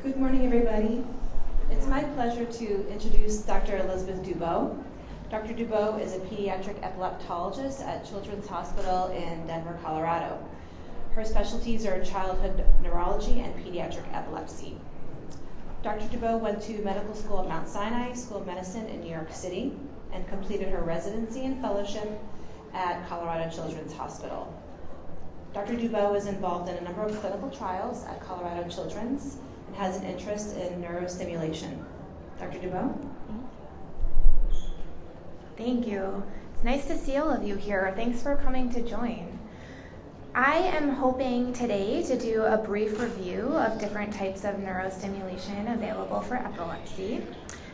Good morning, everybody. It's my pleasure to introduce Dr. Elizabeth Dubow. Dr. Dubow is a pediatric epileptologist at Children's Hospital in Denver, Colorado. Her specialties are childhood neurology and pediatric epilepsy. Dr. Dubow went to medical school at Mount Sinai School of Medicine in New York City and completed her residency and fellowship at Colorado Children's Hospital. Dr. Dubow is involved in a number of clinical trials at Colorado Children's and has an interest in neurostimulation. Dr. Dubow? Thank you. It's nice to see all of you here. Thanks for coming to join. I am hoping today to do a brief review of different types of neurostimulation available for epilepsy.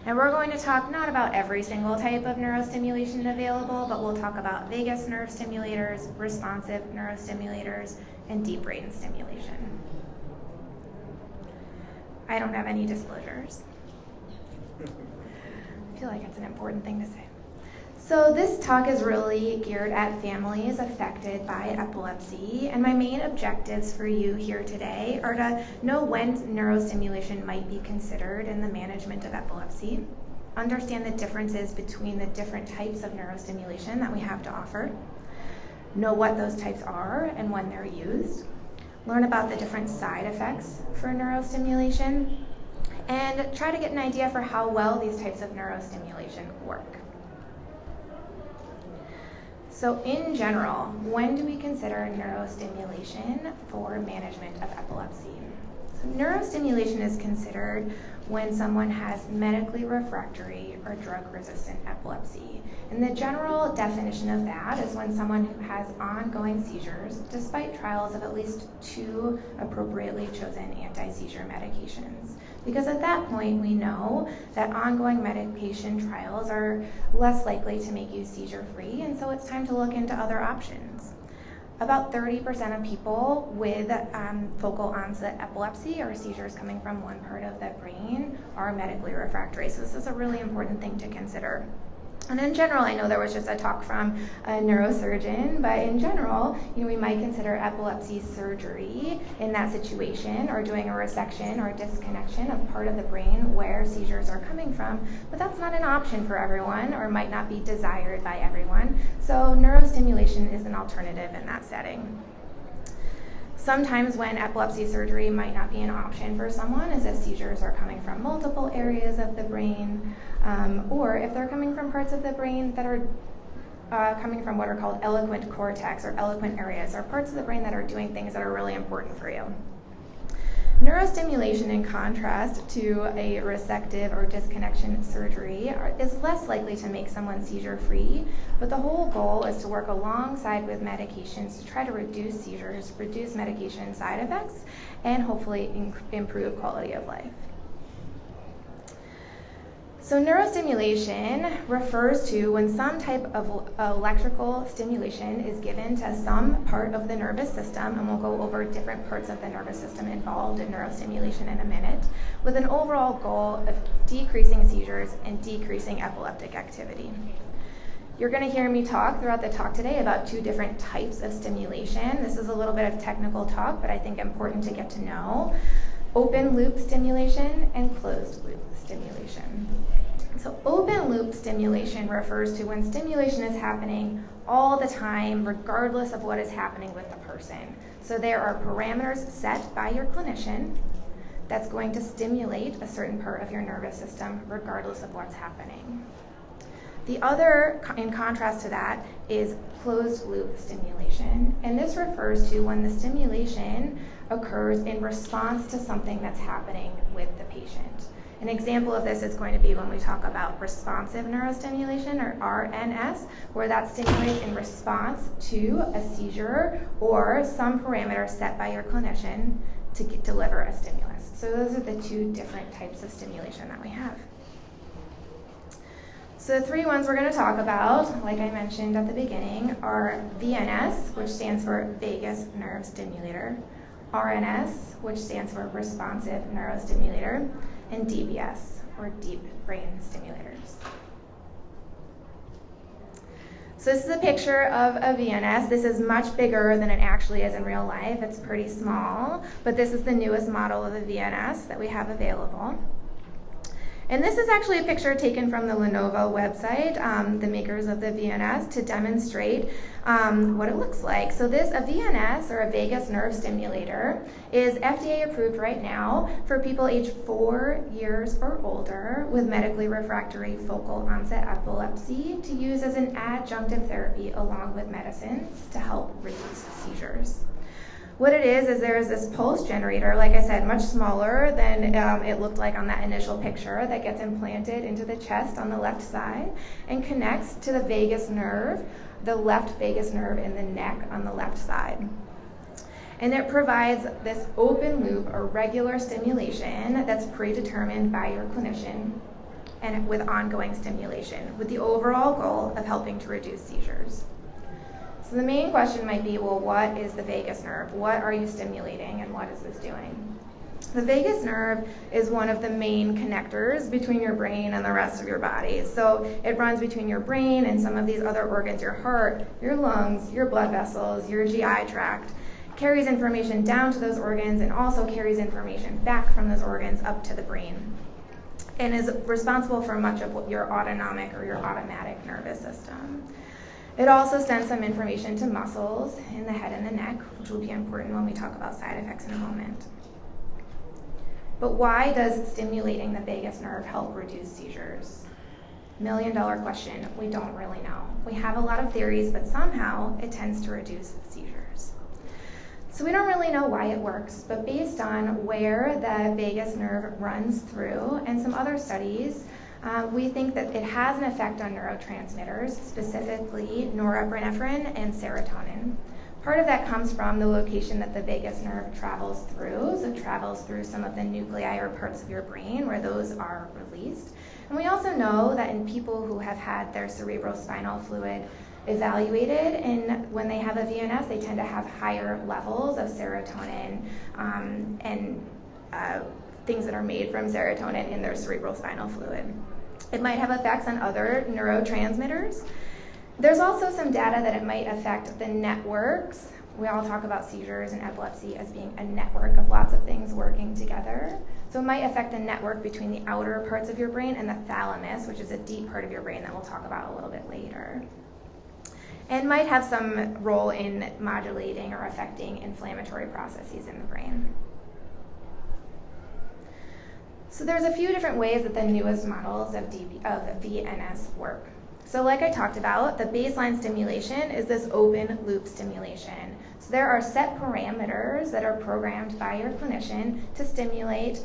And we're going to talk not about every single type of neurostimulation available, but we'll talk about vagus nerve stimulators, responsive neurostimulators, and deep brain stimulation. I don't have any disclosures. I feel like it's an important thing to say. So this talk is really geared at families affected by epilepsy, and my main objectives for you here today are to know when neurostimulation might be considered in the management of epilepsy, understand the differences between the different types of neurostimulation that we have to offer, know what those types are and when they're used, learn about the different side effects for neurostimulation, and try to get an idea for how well these types of neurostimulation work. So in general, when do we consider neurostimulation for management of epilepsy? So neurostimulation is considered when someone has medically refractory or drug-resistant epilepsy. And the general definition of that is when someone who has ongoing seizures, despite trials of at least 2 appropriately chosen anti-seizure medications. Because at that point, we know that ongoing medication trials are less likely to make you seizure-free, and so it's time to look into other options. About 30% of people with focal onset epilepsy or seizures coming from one part of the brain are medically refractory, so this is a really important thing to consider. And in general, I know there was just a talk from a neurosurgeon, but in general, we might consider epilepsy surgery in that situation, or doing a resection or disconnection of part of the brain where seizures are coming from, but that's not an option for everyone, or might not be desired by everyone. So neurostimulation is an alternative in that setting. Sometimes when epilepsy surgery might not be an option for someone is if seizures are coming from multiple areas of the brain, or if they're coming from parts of the brain that are coming from what are called eloquent cortex or eloquent areas, or parts of the brain that are doing things that are really important for you. Neurostimulation, in contrast to a resective or disconnection surgery, is less likely to make someone seizure-free, but the whole goal is to work alongside with medications to try to reduce seizures, reduce medication side effects, and hopefully improve quality of life. So neurostimulation refers to when some type of electrical stimulation is given to some part of the nervous system, and we'll go over different parts of the nervous system involved in neurostimulation in a minute, with an overall goal of decreasing seizures and decreasing epileptic activity. You're going to hear me talk throughout the talk today about 2 different types of stimulation. This is a little bit of technical talk, but I think important to get to know. Open loop stimulation and closed loop stimulation. So open loop stimulation refers to when stimulation is happening all the time, regardless of what is happening with the person. So there are parameters set by your clinician that's going to stimulate a certain part of your nervous system, regardless of what's happening. The other, in contrast to that, is closed loop stimulation, and this refers to when the stimulation occurs in response to something that's happening with the patient. An example of this is going to be when we talk about responsive neurostimulation, or RNS, where that stimulates in response to a seizure or some parameter set by your clinician to deliver a stimulus. So those are the 2 different types of stimulation that we have. So the 3 ones we're going to talk about, like I mentioned at the beginning, are VNS, which stands for vagus nerve stimulator, RNS, which stands for responsive neurostimulator, and DBS, or deep brain stimulators. So this is a picture of a VNS. This is much bigger than it actually is in real life. It's pretty small, but this is the newest model of a VNS that we have available. And this is actually a picture taken from the Lenovo website, the makers of the VNS, to demonstrate what it looks like. So a VNS, or a vagus nerve stimulator, is FDA approved right now for people aged 4 years or older with medically refractory focal onset epilepsy to use as an adjunctive therapy along with medicines to help reduce seizures. What it is there is this pulse generator, like I said, much smaller than it looked like on that initial picture, that gets implanted into the chest on the left side and connects to the vagus nerve, the left vagus nerve in the neck on the left side. And it provides this open loop or regular stimulation that's predetermined by your clinician and with ongoing stimulation, with the overall goal of helping to reduce seizures. So the main question might be, well, what is the vagus nerve? What are you stimulating and what is this doing? The vagus nerve is one of the main connectors between your brain and the rest of your body. So it runs between your brain and some of these other organs, your heart, your lungs, your blood vessels, your GI tract, carries information down to those organs and also carries information back from those organs up to the brain, and is responsible for much of what your autonomic or your automatic nervous system. It also sends some information to muscles in the head and the neck, which will be important when we talk about side effects in a moment. But why does stimulating the vagus nerve help reduce seizures? $1,000,000 question. We don't really know. We have a lot of theories, but somehow it tends to reduce seizures. So we don't really know why it works, but based on where the vagus nerve runs through and some other studies, we think that it has an effect on neurotransmitters, specifically norepinephrine and serotonin. Part of that comes from the location that the vagus nerve travels through, so it travels through some of the nuclei or parts of your brain where those are released. And we also know that in people who have had their cerebrospinal fluid evaluated, and when they have a VNS, they tend to have higher levels of serotonin and things that are made from serotonin in their cerebrospinal fluid. It might have effects on other neurotransmitters. There's also some data that it might affect the networks. We all talk about seizures and epilepsy as being a network of lots of things working together. So it might affect the network between the outer parts of your brain and the thalamus, which is a deep part of your brain that we'll talk about a little bit later. And might have some role in modulating or affecting inflammatory processes in the brain. So there's a few different ways that the newest models of VNS work. So like I talked about, the baseline stimulation is this open loop stimulation. So there are set parameters that are programmed by your clinician to stimulate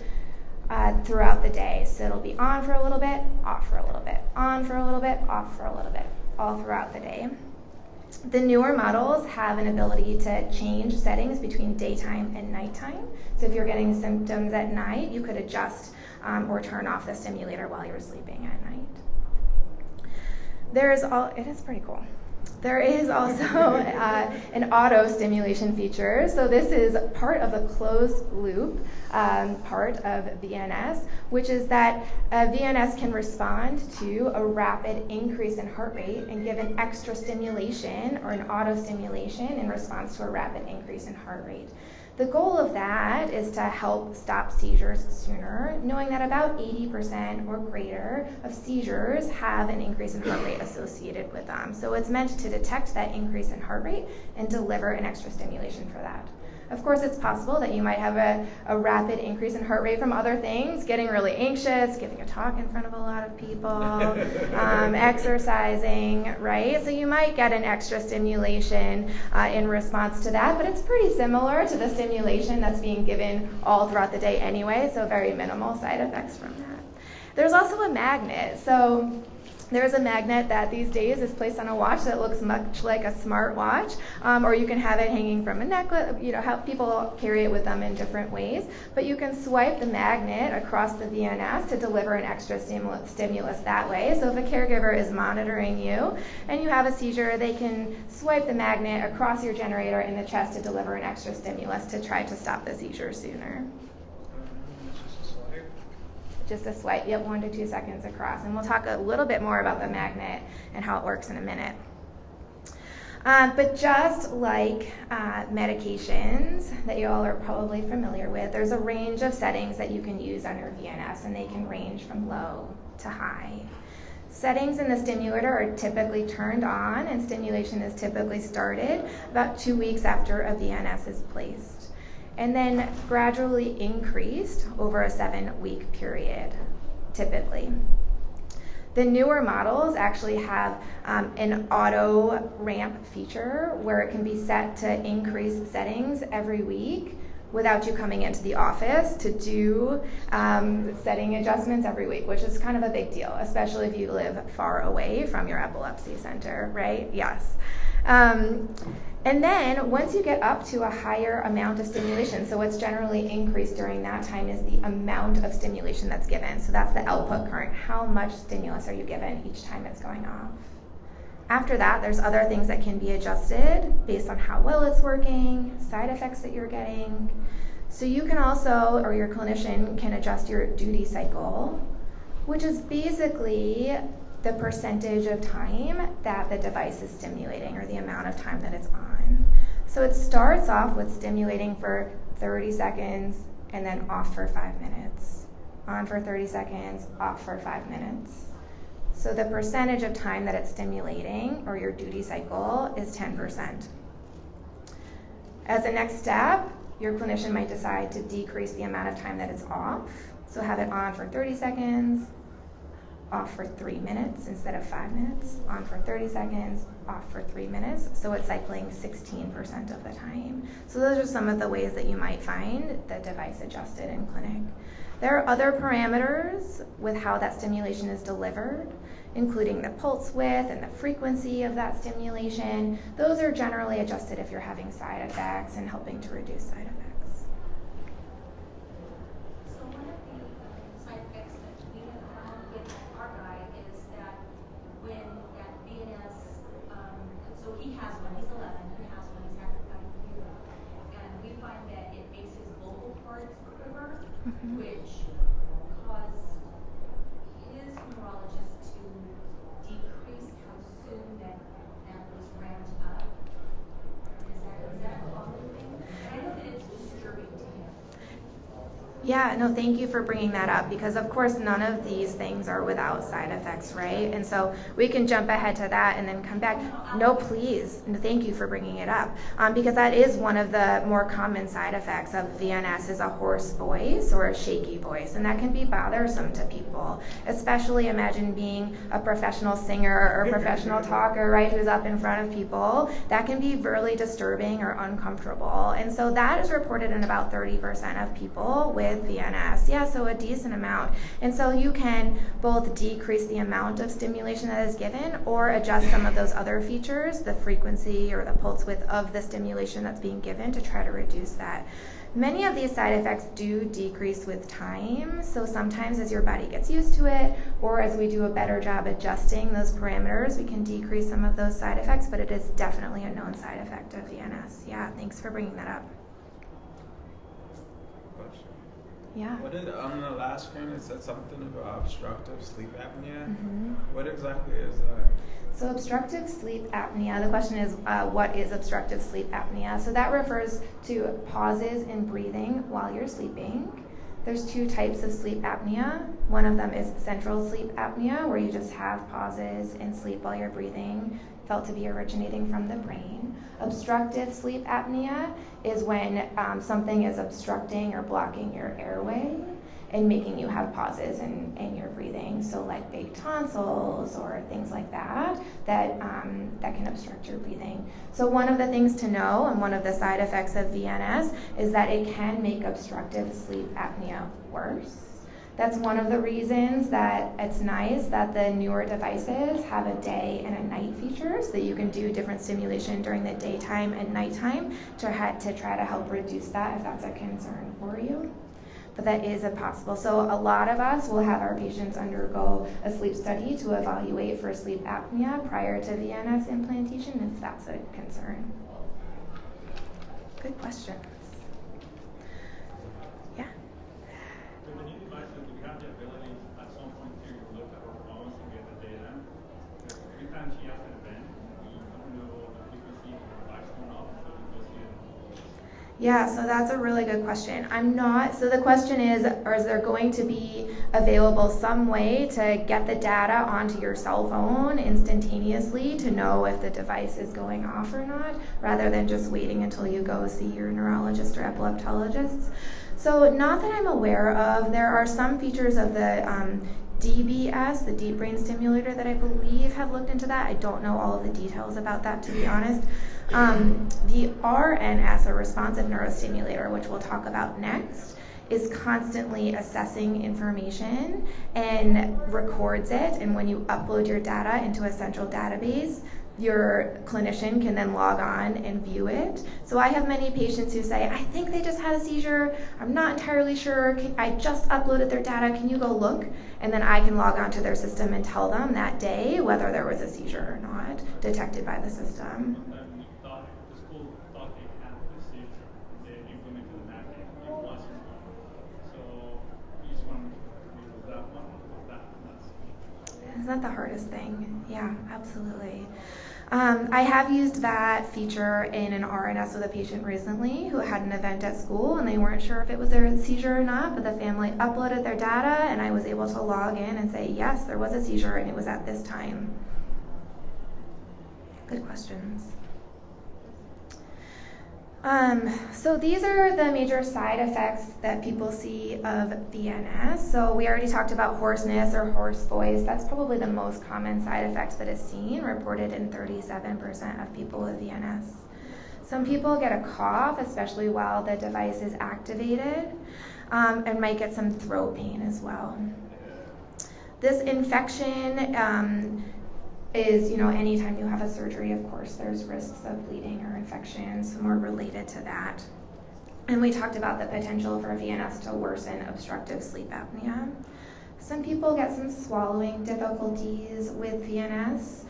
throughout the day. So it'll be on for a little bit, off for a little bit, on for a little bit, off for a little bit, all throughout the day. The newer models have an ability to change settings between daytime and nighttime. So if you're getting symptoms at night, you could adjust or turn off the stimulator while you're sleeping at night. It is pretty cool. There is also an auto stimulation feature. So this is part of the closed loop part of VNS, which is that VNS can respond to a rapid increase in heart rate and give an extra stimulation or an auto stimulation in response to a rapid increase in heart rate. The goal of that is to help stop seizures sooner, knowing that about 80% or greater of seizures have an increase in heart rate associated with them. So it's meant to detect that increase in heart rate and deliver an extra stimulation for that. Of course, it's possible that you might have a rapid increase in heart rate from other things, getting really anxious, giving a talk in front of a lot of people, exercising, right? So you might get an extra stimulation in response to that, but it's pretty similar to the stimulation that's being given all throughout the day anyway, so very minimal side effects from that. There's also a magnet. So there's a magnet that these days is placed on a watch that looks much like a smart watch, or you can have it hanging from a necklace. How people carry it with them in different ways. But you can swipe the magnet across the VNS to deliver an extra stimulus that way. So if a caregiver is monitoring you and you have a seizure, they can swipe the magnet across your generator in the chest to deliver an extra stimulus to try to stop the seizure sooner. Just a swipe, 1 to 2 seconds across. And we'll talk a little bit more about the magnet and how it works in a minute. But just like medications that you all are probably familiar with, there's a range of settings that you can use under VNS, and they can range from low to high. Settings in the stimulator are typically turned on, and stimulation is typically started about 2 weeks after a VNS is placed, and then gradually increased over a 7-week period, typically. The newer models actually have an auto ramp feature where it can be set to increase settings every week without you coming into the office to do setting adjustments every week, which is kind of a big deal, especially if you live far away from your epilepsy center, right? Yes. And then once you get up to a higher amount of stimulation, so what's generally increased during that time is the amount of stimulation that's given. So that's the output current. How much stimulus are you given each time it's going off? After that, there's other things that can be adjusted based on how well it's working, side effects that you're getting. So you can also, or your clinician can adjust your duty cycle, which is basically the percentage of time that the device is stimulating, or the amount of time that it's on. So it starts off with stimulating for 30 seconds and then off for 5 minutes. On for 30 seconds, off for 5 minutes. So the percentage of time that it's stimulating, or your duty cycle, is 10%. As a next step, your clinician might decide to decrease the amount of time that it's off. So have it on for 30 seconds, off for 3 minutes instead of 5 minutes, on for 30 seconds, off for 3 minutes. So it's cycling 16% of the time. So those are some of the ways that you might find the device adjusted in clinic. There are other parameters with how that stimulation is delivered, including the pulse width and the frequency of that stimulation. Those are generally adjusted if you're having side effects and helping to reduce side effects. So one of the side effects that we have found with our guy is that when that VNS, so he has one, he's 11, he has one, he's tachycardic fever, and we find that it makes his vocal cords quiver, which caused his neurologist to decrease how soon that was ramped up. Is that a common thing? And I know that it's disturbing to him. Yeah, no, thank you for bringing that up, because of course none of these things are without side effects, right? And so we can jump ahead to that and then come back. No, please. No, thank you for bringing it up, because that is one of the more common side effects of VNS, is a hoarse voice or a shaky voice, and that can be bothersome to people, especially imagine being a professional singer or a professional talker, right, who's up in front of people. That can be really disturbing or uncomfortable, and so that is reported in about 30% of people with VNS. Yeah, so a decent amount. And so you can both decrease the amount of stimulation that is given or adjust some of those other features, the frequency or the pulse width of the stimulation that's being given, to try to reduce that. Many of these side effects do decrease with time, so sometimes as your body gets used to it, or as we do a better job adjusting those parameters, we can decrease some of those side effects, but it is definitely a known side effect of VNS. Yeah, thanks for bringing that up. Yeah. What did on the last screen it said something about obstructive sleep apnea? What exactly is that? So obstructive sleep apnea, the question is, what is obstructive sleep apnea? So that refers to pauses in breathing while you're sleeping. There's 2 types of sleep apnea. One of them is central sleep apnea, where you just have pauses in sleep while you're breathing, felt to be originating from the brain. Obstructive sleep apnea is when something is obstructing or blocking your airway and making you have pauses in your breathing. So like big tonsils or things like that can obstruct your breathing. So one of the things to know, and one of the side effects of VNS, is that it can make obstructive sleep apnea worse. That's one of the reasons that it's nice that the newer devices have a day and a night feature, so that you can do different stimulation during the daytime and nighttime to try to help reduce that if that's a concern for you. But that is possible. So a lot of us will have our patients undergo a sleep study to evaluate for sleep apnea prior to VNS implantation if that's a concern. Good question. Yeah? So the new devices, do we have the ability at some point to look at our phones and get the data? Because every time she has an event, we don't know the frequency Yeah, so that's a really good question. So the question is there going to be available some way to get the data onto your cell phone instantaneously to know if the device is going off or not, rather than just waiting until you go see your neurologist or epileptologist? So not that I'm aware of. There are some features of the DBS, the deep brain stimulator, that I believe have looked into that. I don't know all of the details about that, to be honest. The RNS, or responsive neurostimulator, which we'll talk about next, is constantly assessing information and records it. And when you upload your data into a central database, your clinician can then log on and view it. So I have many patients who say, I think they just had a seizure. I'm not entirely sure. I just uploaded their data. Can you go look? And then I can log onto their system and tell them that day whether there was a seizure or not detected by the system. The school thought they had the seizure. They implemented the magnet. It wasn't one. So we just wanted to remove that one. Isn't that the hardest thing? Yeah, absolutely. I have used that feature in an RNS with a patient recently who had an event at school and they weren't sure if it was their seizure or not, but the family uploaded their data and I was able to log in and say, yes, there was a seizure and it was at this time. Good questions. So these are the major side effects that people see of VNS. So we already talked about hoarseness or hoarse voice. That's probably the most common side effect that is seen, reported in 37% of people with VNS. Some people get a cough, especially while the device is activated, and might get some throat pain as well. This infection is, anytime you have a surgery, of course, there's risks of bleeding or infections more related to that. And we talked about the potential for VNS to worsen obstructive sleep apnea. Some people get some swallowing difficulties with VNS.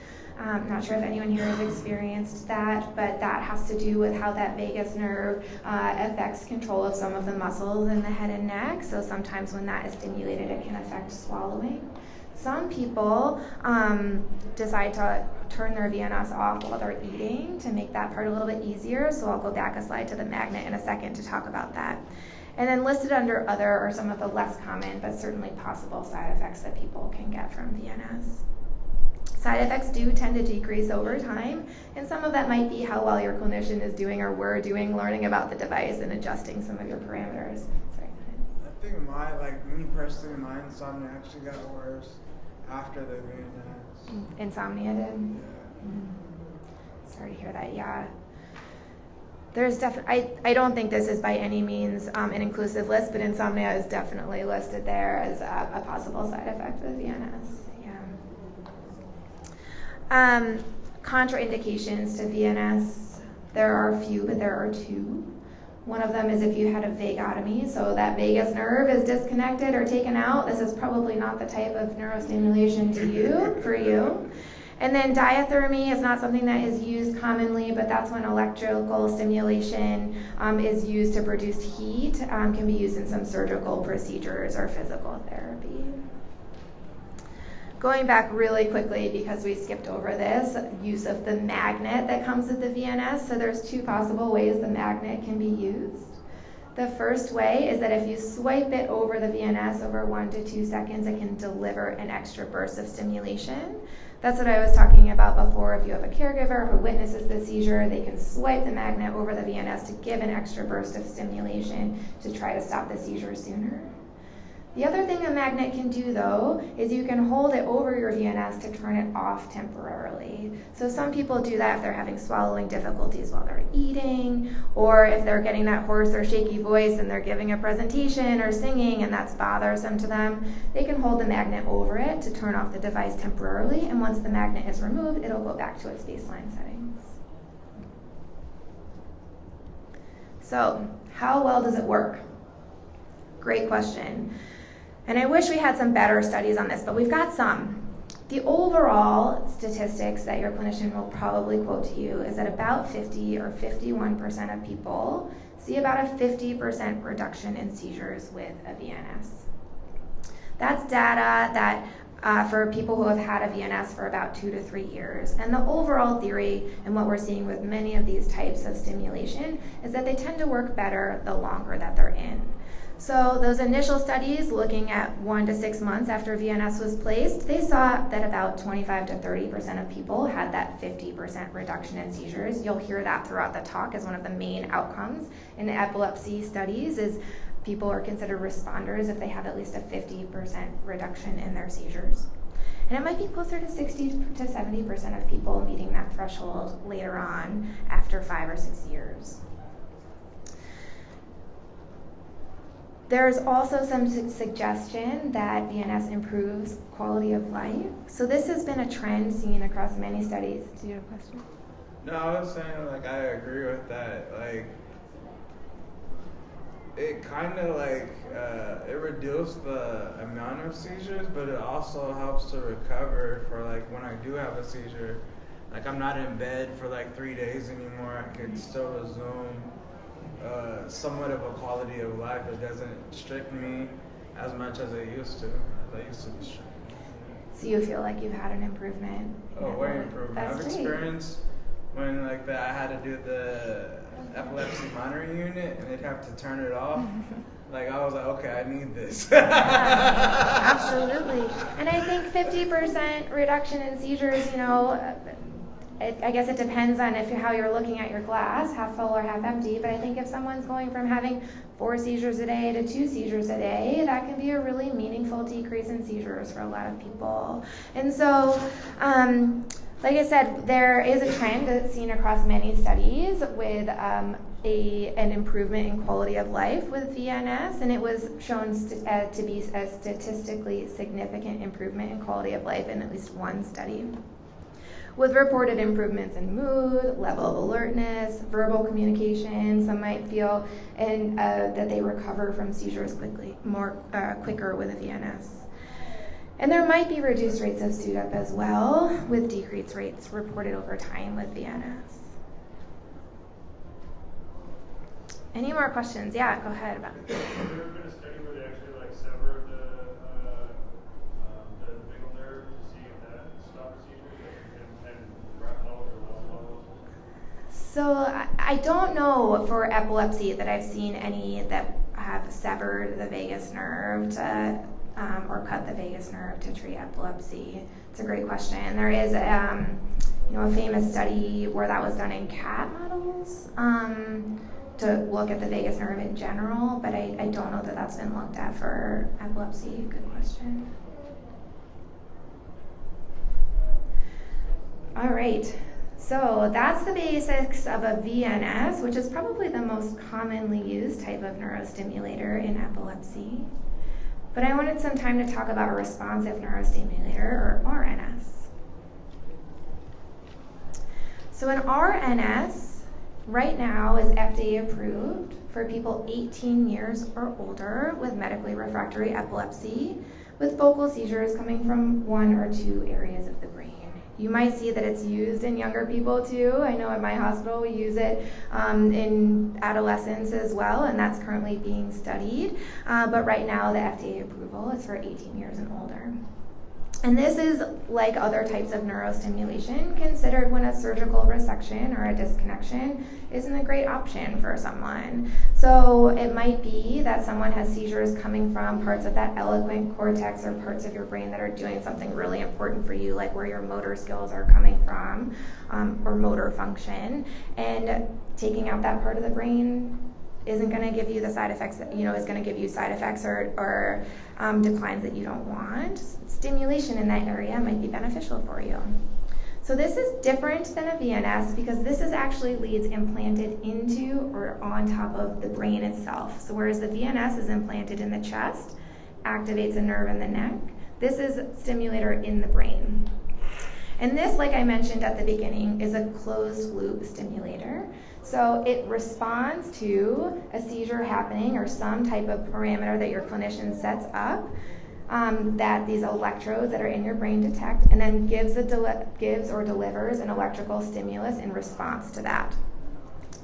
Not sure if anyone here has experienced that, but that has to do with how that vagus nerve affects control of some of the muscles in the head and neck. So sometimes when that is stimulated, it can affect swallowing. Some people decide to turn their VNS off while they're eating to make that part a little bit easier. So I'll go back a slide to the magnet in a second to talk about that. And then listed under other are some of the less common but certainly possible side effects that people can get from VNS. Side effects do tend to decrease over time, and some of that might be how well your clinician is doing or we're doing learning about the device and adjusting some of your parameters. Sorry, I think me personally, my insomnia actually got worse after the VNS. Insomnia did? Yeah. Sorry to hear that, yeah. There's I don't think this is by any means an inclusive list, but insomnia is definitely listed there as a possible side effect of VNS. Yeah. Contraindications to VNS, there are a few, but there are two. One of them is if you had a vagotomy, so that vagus nerve is disconnected or taken out. This is probably not the type of neurostimulation for you. And then diathermy is not something that is used commonly, but that's when electrical stimulation is used to produce heat, can be used in some surgical procedures or physical therapy. Going back really quickly because we skipped over this, use of the magnet that comes with the VNS. So there's two possible ways the magnet can be used. The first way is that if you swipe it over the VNS over 1 to 2 seconds, it can deliver an extra burst of stimulation. That's what I was talking about before. If you have a caregiver who witnesses the seizure, they can swipe the magnet over the VNS to give an extra burst of stimulation to try to stop the seizure sooner. The other thing a magnet can do, though, is you can hold it over your VNS to turn it off temporarily. So some people do that if they're having swallowing difficulties while they're eating, or if they're getting that hoarse or shaky voice and they're giving a presentation or singing and that's bothersome to them. They can hold the magnet over it to turn off the device temporarily, and once the magnet is removed, it'll go back to its baseline settings. So, how well does it work? Great question. And I wish we had some better studies on this, but we've got some. The overall statistics that your clinician will probably quote to you is that about 50 or 51% of people see about a 50% reduction in seizures with a VNS. That's data that for people who have had a VNS for about 2 to 3 years. And the overall theory, and what we're seeing with many of these types of stimulation, is that they tend to work better the longer that they're in. So those initial studies looking at 1 to 6 months after VNS was placed, they saw that about 25 to 30% of people had that 50% reduction in seizures. You'll hear that throughout the talk as one of the main outcomes in the epilepsy studies is people are considered responders if they have at least a 50% reduction in their seizures. And it might be closer to 60 to 70% of people meeting that threshold later on after 5 or 6 years. There's also some suggestion that VNS improves quality of life. So this has been a trend seen across many studies. Do you have a question? No, I was saying, like, I agree with that. Like, it kind of, like, it reduced the amount of seizures, but it also helps to recover for, like, when I do have a seizure. Like, I'm not in bed for, like, 3 days anymore. I can still resume somewhat of a quality of life. It doesn't restrict me as much as it used to. As I used to restrict me. So you feel like you've had an improvement? Oh, way improvement. That's I've great. experienced when I had to do the epilepsy monitoring unit and they'd have to turn it off. Like I was like, okay, I need this. Yeah, absolutely. And I think 50% reduction in seizures, I guess it depends on how you're looking at your glass, half full or half empty, but I think if someone's going from having 4 seizures a day to 2 seizures a day, that can be a really meaningful decrease in seizures for a lot of people. And so, like I said, there is a trend that's seen across many studies with an improvement in quality of life with VNS, and it was shown to be a statistically significant improvement in quality of life in at least one study, with reported improvements in mood, level of alertness, verbal communication. Some might feel that they recover from seizures quicker with a VNS. And there might be reduced rates of SUDEP as well, with decreased rates reported over time with VNS. Any more questions? Yeah, go ahead. Has there ever been a study where they actually severed the vagal nerve to see if that stopped seizures and rapid levels or low levels? So I don't know for epilepsy that I've seen any that have severed the vagus nerve or cut the vagus nerve to treat epilepsy. It's a great question. There is a famous study where that was done in cat models to look at the vagus nerve in general, but I don't know that that's been looked at for epilepsy. Good question. All right. So that's the basics of a VNS, which is probably the most commonly used type of neurostimulator in epilepsy. But I wanted some time to talk about a responsive neurostimulator, or RNS. So an RNS right now is FDA approved for people 18 years or older with medically refractory epilepsy, with focal seizures coming from 1 or 2 areas of the brain. You might see that it's used in younger people too. I know at my hospital we use it in adolescents as well, and that's currently being studied. But right now the FDA approval is for 18 years and older. And this is, like other types of neurostimulation, considered when a surgical resection or a disconnection isn't a great option for someone. So it might be that someone has seizures coming from parts of that eloquent cortex or parts of your brain that are doing something really important for you, like where your motor skills are coming from, or motor function. And taking out that part of the brain isn't going to give you the side effects that, is going to give you side effects or declines that you don't want. Stimulation in that area might be beneficial for you. So this is different than a VNS because this is actually leads implanted into or on top of the brain itself. So whereas the VNS is implanted in the chest, activates a nerve in the neck, this is a stimulator in the brain. And this, like I mentioned at the beginning, is a closed loop stimulator. So it responds to a seizure happening or some type of parameter that your clinician sets up that these electrodes that are in your brain detect, and then gives or delivers an electrical stimulus in response to that.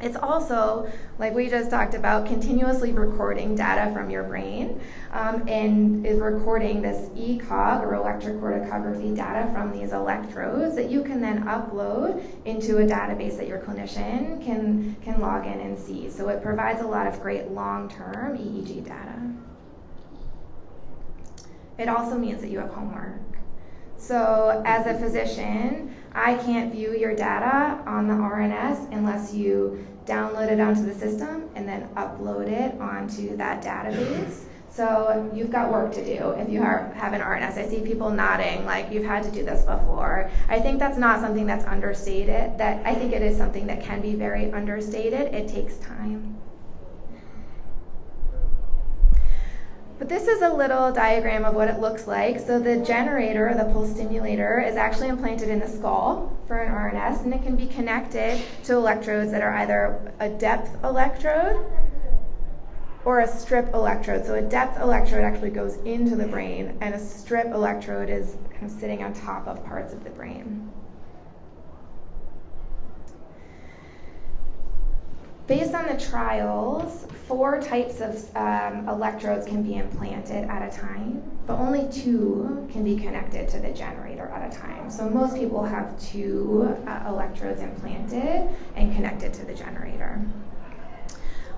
It's also, like we just talked about, continuously recording data from your brain, and is recording this ECOG, or electrocorticography data from these electrodes that you can then upload into a database that your clinician can log in and see. So it provides a lot of great long-term EEG data. It also means that you have homework. So as a physician, I can't view your data on the RNS unless you download it onto the system and then upload it onto that database. So you've got work to do if you have an RNS. I see people nodding like you've had to do this before. I think that's not something that's understated. I think it is something that can be very understated. It takes time. But this is a little diagram of what it looks like. So the generator, the pulse stimulator, is actually implanted in the skull for an RNS, and it can be connected to electrodes that are either a depth electrode or a strip electrode. So a depth electrode actually goes into the brain, and a strip electrode is kind of sitting on top of parts of the brain. Based on the trials, 4 types of electrodes can be implanted at a time, but only 2 can be connected to the generator at a time. So most people have 2 electrodes implanted and connected to the generator.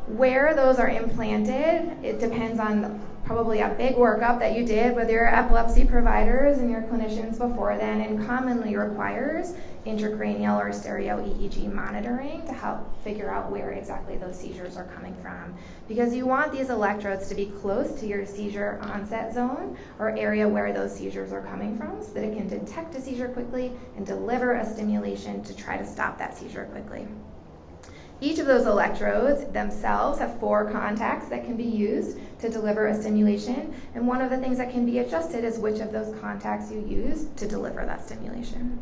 Where those are implanted, it depends on probably a big workup that you did with your epilepsy providers and your clinicians before then, and commonly requires intracranial or stereo EEG monitoring to help figure out where exactly those seizures are coming from. Because you want these electrodes to be close to your seizure onset zone or area where those seizures are coming from, so that it can detect a seizure quickly and deliver a stimulation to try to stop that seizure quickly. Each of those electrodes themselves have 4 contacts that can be used to deliver a stimulation, and one of the things that can be adjusted is which of those contacts you use to deliver that stimulation.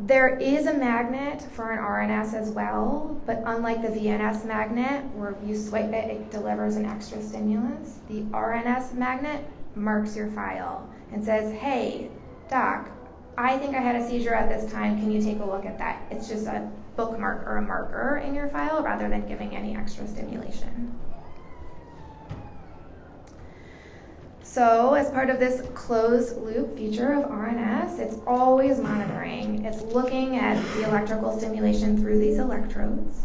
There is a magnet for an RNS as well, but unlike the VNS magnet, where you swipe it, it delivers an extra stimulus. The RNS magnet marks your file and says, hey, doc, I think I had a seizure at this time. Can you take a look at that? It's just a bookmark or a marker in your file rather than giving any extra stimulation. So as part of this closed loop feature of RNS, it's always monitoring. It's looking at the electrical stimulation through these electrodes.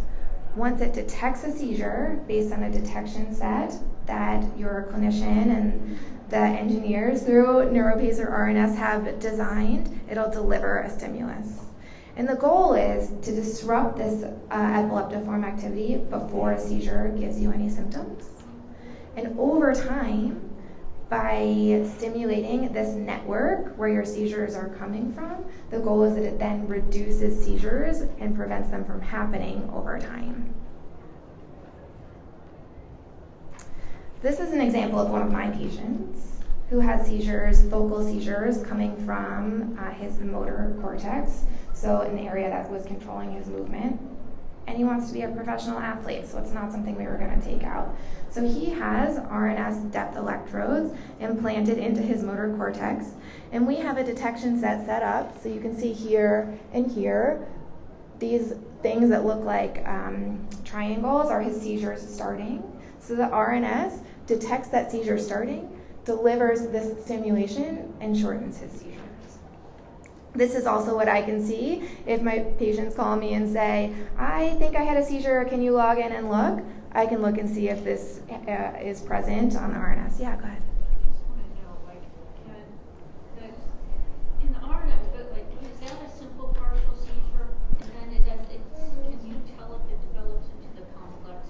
Once it detects a seizure based on a detection set that your clinician and the engineers through NeuroPace or RNS have designed, it'll deliver a stimulus. And the goal is to disrupt this epileptiform activity before a seizure gives you any symptoms. And over time, by stimulating this network where your seizures are coming from, the goal is that it then reduces seizures and prevents them from happening over time. This is an example of one of my patients who has seizures, focal seizures, coming from his motor cortex, so an area that was controlling his movement. And he wants to be a professional athlete, so it's not something we were going to take out. So he has RNS depth electrodes implanted into his motor cortex, and we have a detection set up, so you can see here and here, these things that look like triangles are his seizures starting. So the RNS detects that seizure starting, delivers this stimulation, and shortens his seizures. This is also what I can see if my patients call me and say, I think I had a seizure, can you log in and look? I can look and see if this is present on the RNS. Yeah, go ahead. I just want to know, in the RNS, is that a simple partial seizure? And then can you tell if it develops into the complex?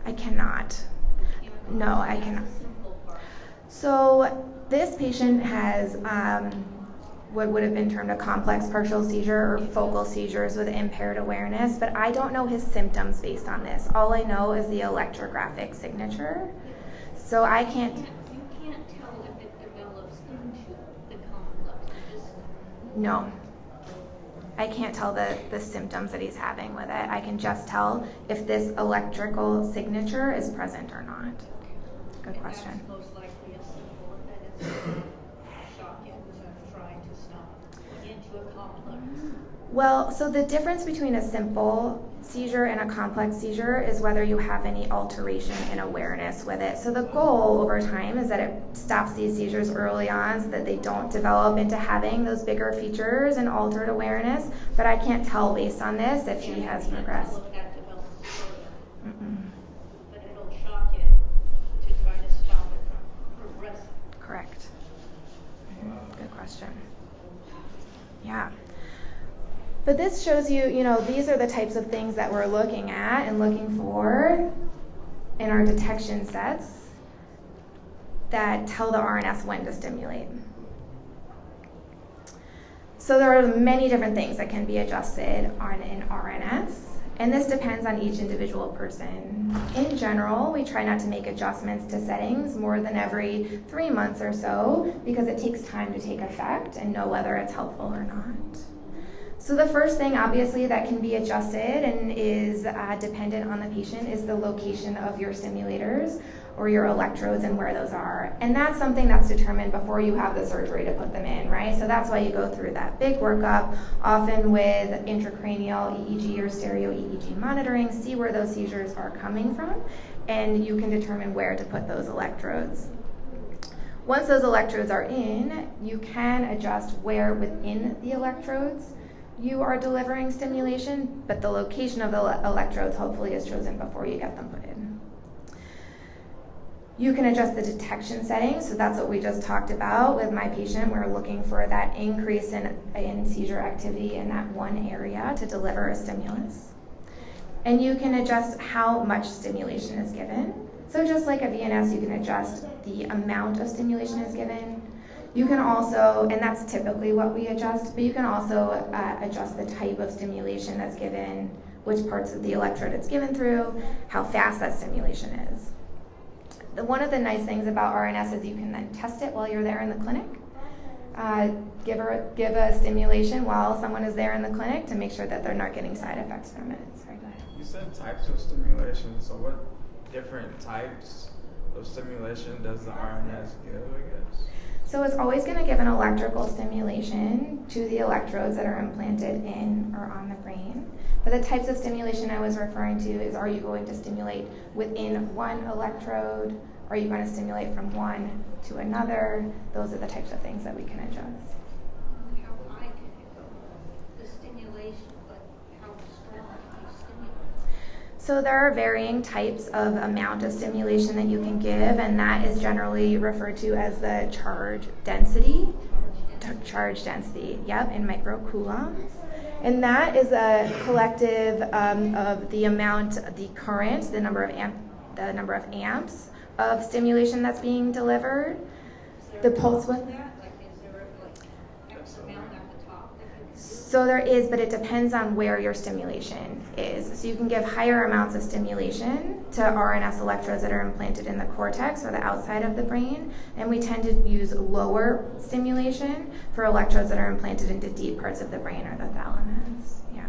I cannot. No, I cannot. So this patient has what would have been termed a complex partial seizure or focal seizures with impaired awareness, but I don't know his symptoms based on this. All I know is the electrographic signature. So I can't... You can't tell if it develops into the complex. No. I can't tell the symptoms that he's having with it. I can just tell if this electrical signature is present or not. Good question. That's most likely a simple, and that is shocking to trying to stop into a complex. Well, so the difference between a simple seizure and a complex seizure is whether you have any alteration in awareness with it. So the goal over time is that it stops these seizures early on so that they don't develop into having those bigger features and altered awareness. But I can't tell based on this if she has progressed. Look at development further. But it'll shock it to try to stop it from progressing. Correct. Good question. Yeah. But this shows you, these are the types of things that we're looking at and looking for in our detection sets that tell the RNS when to stimulate. So there are many different things that can be adjusted on an RNS, and this depends on each individual person. In general, we try not to make adjustments to settings more than every 3 months or so because it takes time to take effect and know whether it's helpful or not. So the first thing, obviously, that can be adjusted and is dependent on the patient is the location of your stimulators or your electrodes and where those are. And that's something that's determined before you have the surgery to put them in, right? So that's why you go through that big workup, often with intracranial EEG or stereo EEG monitoring, see where those seizures are coming from, and you can determine where to put those electrodes. Once those electrodes are in, you can adjust where within the electrodes you are delivering stimulation, but the location of the electrodes hopefully is chosen before you get them put in. You can adjust the detection settings, so that's what we just talked about with my patient. We're looking for that increase in seizure activity in that one area to deliver a stimulus. And you can adjust how much stimulation is given. So just like a VNS, you can adjust the amount of stimulation is given. You can also, and that's typically what we adjust, but you can also adjust the type of stimulation that's given, which parts of the electrode it's given through, how fast that stimulation is. One of the nice things about RNS is you can then test it while you're there in the clinic. Give a stimulation while someone is there in the clinic to make sure that they're not getting side effects from it. Sorry, go ahead. You said types of stimulation, so what different types of stimulation does the RNS give, I guess? So it's always going to give an electrical stimulation to the electrodes that are implanted in or on the brain. But the types of stimulation I was referring to is, are you going to stimulate within one electrode? Are you going to stimulate from one to another? Those are the types of things that we can adjust. How high can it go? The stimulation, but how strong can you stimulate? So there are varying types of amount of stimulation that you can give, and that is generally referred to as the charge density. Charge density, yep, in microcoulombs. And that is a collective of the amount, the current, the number of amps of stimulation that's being delivered. The pulse width. So there is, but it depends on where your stimulation is. So you can give higher amounts of stimulation to RNS electrodes that are implanted in the cortex or the outside of the brain, and we tend to use lower stimulation for electrodes that are implanted into deep parts of the brain or the thalamus. Yeah.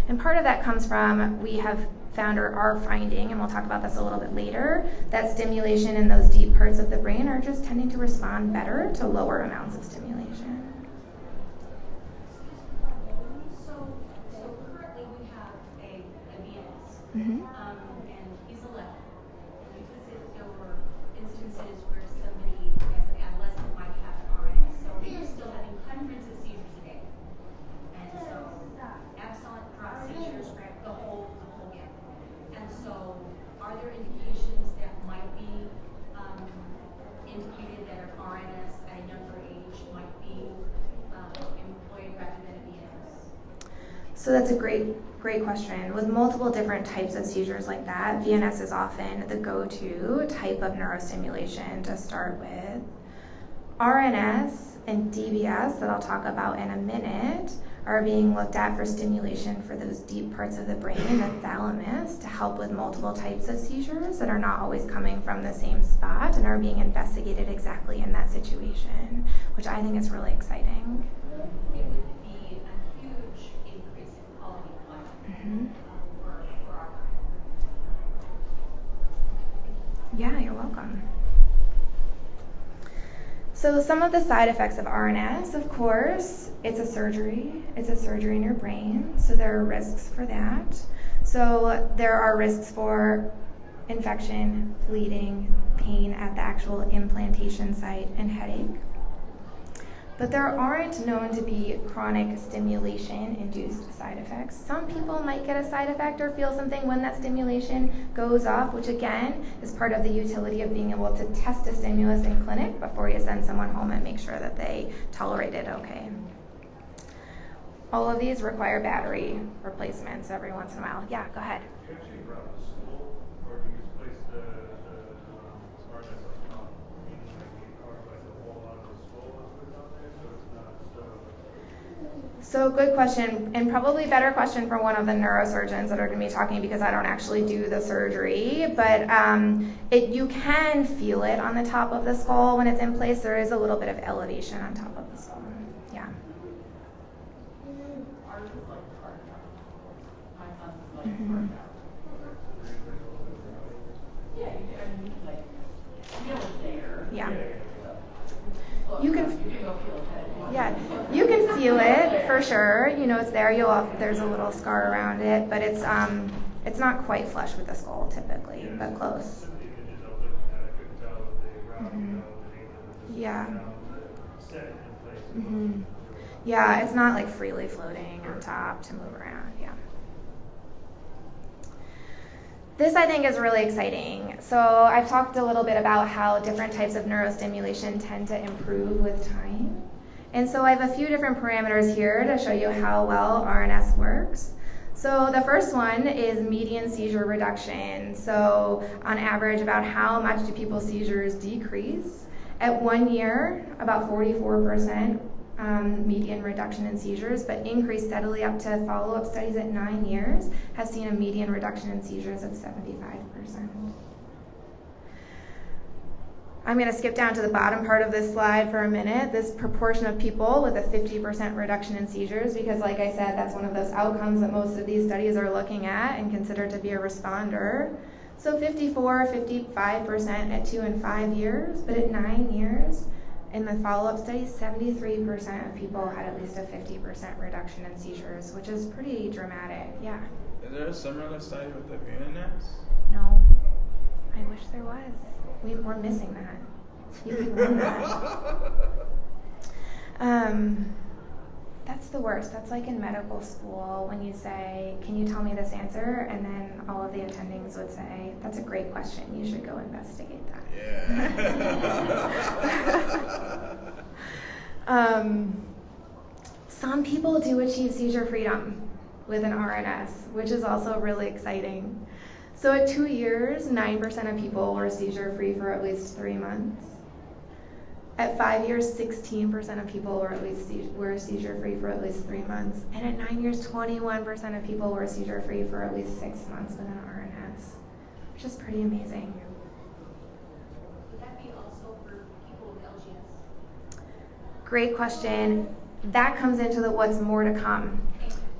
And part of that comes from, we have found or are finding, and we'll talk about this a little bit later, that stimulation in those deep parts of the brain are just tending to respond better to lower amounts of stimulation. So currently we have a VNS, Mm-hmm. and he's 11. And you could say that there were instances where somebody, as an adolescent, might have an RNS. So he's still having hundreds of seizures a day. And so absent drop seizures, the whole gamut. And so are there indications that might be indicated that an RNS at a younger age might be employed rather than a VNS? So that's a great question. With multiple different types of seizures like that, VNS is often the go-to type of neurostimulation to start with. RNS and DBS, that I'll talk about in a minute, are being looked at for stimulation for those deep parts of the brain in the thalamus to help with multiple types of seizures that are not always coming from the same spot and are being investigated exactly in that situation, which I think is really exciting. It would be a huge increase in quality of life for our clients. Yeah, you're welcome. So some of the side effects of RNS, of course, it's a surgery. It's a surgery in your brain, so there are risks for that. So there are risks for infection, bleeding, pain at the actual implantation site, and headache. But there aren't known to be chronic stimulation-induced side effects. Some people might get a side effect or feel something when that stimulation goes off, which again is part of the utility of being able to test a stimulus in clinic before you send someone home and make sure that they tolerate it okay. All of these require battery replacements every once in a while. Yeah, go ahead. Do you actually route the school, or do you just place the RNS up top, meaning like you carve like the wall out of the skull and put it on there, so it's not So good question, and probably better question for one of the neurosurgeons that are going to be talking, because I don't actually do the surgery, but you can feel it on the top of the skull when it's in place. There is a little bit of elevation on top of the skull. Yeah. Ours is like carved out. My son's is like Mm-hmm. carved out. Yeah, I mean, like, you know it's there. Yeah. So, You can. You can go feel it. Yeah, you can feel it for sure. You know it's there. There's a little scar around it, but it's not quite flush with the skull typically, but close. Mm-hmm. Yeah. Mm-hmm. Yeah, it's not like freely floating on top to move around. Yeah. This I think is really exciting. So I've talked a little bit about how different types of neurostimulation tend to improve with time. And so I have a few different parameters here to show you how well RNS works. So the first one is median seizure reduction. So on average, about how much do people's seizures decrease? At 1 year, about 44% median reduction in seizures, but increased steadily up to follow-up studies at 9 years have seen a median reduction in seizures of 75%. I'm going to skip down to the bottom part of this slide for a minute, this proportion of people with a 50% reduction in seizures, because like I said, that's one of those outcomes that most of these studies are looking at and considered to be a responder. So 54, 55% at 2 and 5 years, but at 9 years, in the follow-up study, 73% of people had at least a 50% reduction in seizures, which is pretty dramatic. Yeah. Is there a similar study with the VNS? No. I wish there was. We're missing that. You can run that. That's the worst. That's like in medical school when you say, "Can you tell me this answer?" And then all of the attendings would say, "That's a great question. You should go investigate that." Yeah. Some people do achieve seizure freedom with an RNS, which is also really exciting. So at 2 years, 9% of people were seizure-free for at least 3 months. At 5 years, 16% of people were seizure-free for at least 3 months. And at 9 years, 21% of people were seizure-free for at least 6 months with an RNS, which is pretty amazing. Would that be also for people with LGS? Great question. That comes into the what's more to come.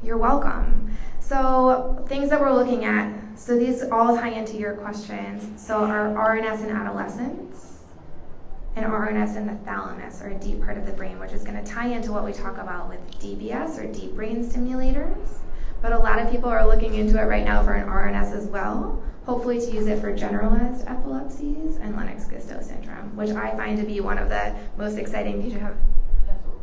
You're welcome. So things that we're looking at, so these all tie into your questions. So our RNS in adolescents and RNS in the thalamus, or a deep part of the brain, which is going to tie into what we talk about with DBS, or deep brain stimulators. But a lot of people are looking into it right now for an RNS as well, hopefully to use it for generalized epilepsies and Lennox-Gastaut syndrome, which I find to be one of the most exciting. Did you have?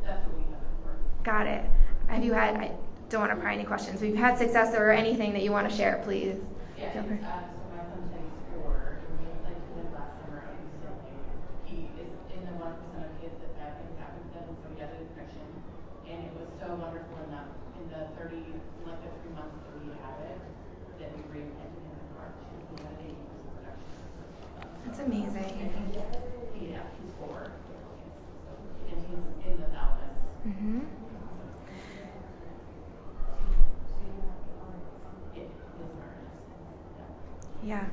That's what we have for. Got it. Have you had? I don't want to pry any questions. If you've had success or anything that you want to share, please. Yeah, feel free. so my son's studies 4, and we like him last summer at UCLA. He is in the 1% of kids that bad things happen to them, and so he had an infection. And it was so wonderful in the 3 months that we had it, that we reimplanted him in part 2. He had an 80% reduction. That's amazing. Yeah, he's 4. And he's in the thalamus. Mm-hmm. Yeah.